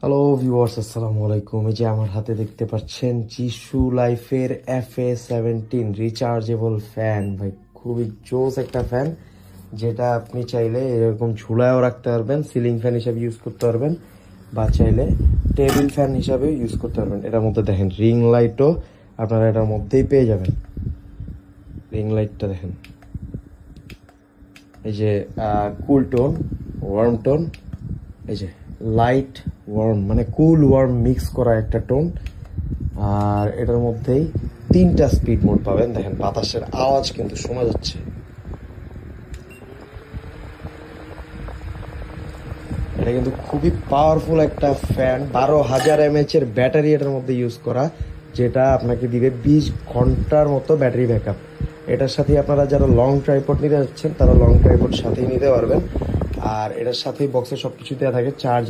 Hello viewers, আসসালামু আলাইকুম। এই যে আমার হাতে দেখতে পাচ্ছেন জিশু লাইফের FA17 রিচার্জেবল ফ্যান। ভাই খুবই জোস একটা ফ্যান, যেটা আপনি চাইলে এরকম ঝুলায়ও রাখতে পারবেন, সিলিং ফ্যান হিসাবে ইউজ করতে পারবেন, বা চাইলে টেবিল ফ্যান হিসাবেও ইউজ করতে পারবেন। এটার মধ্যে দেখেন রিং লাইটও আপনারা এটার মধ্যেই পেয়ে যাবেন। রিং লাইটটা দেখেন, এই যে কুল টোন, ওয়ার্ম টোন, এই যে লাইট ওয়ার্ম মানে কুল ওয়ার্ম মিক্স করা একটা টোন। আর এটার মধ্যেই 3টা স্পিড মোড পাবেন। দেখেন বাতাসের আওয়াজ কিন্তু শোনা যাচ্ছে। এটা কিন্তু খুবই পাওয়ারফুল একটা ফ্যান। 12,000 mAh এর ব্যাটারি এটার মধ্যে ইউজ করা, যেটা আপনাকে দিবে 20 ঘন্টার মতো ব্যাটারি ব্যাকআপ। এটার সাথে আপনারা যারা লং ট্রাইপড নিতে যাচ্ছেন তারা লং ট্রাইপড সাথেই নিতে পারবেন। আর এটার সাথেই বক্সে সবকিছু দেওয়া থাকে, চার্জ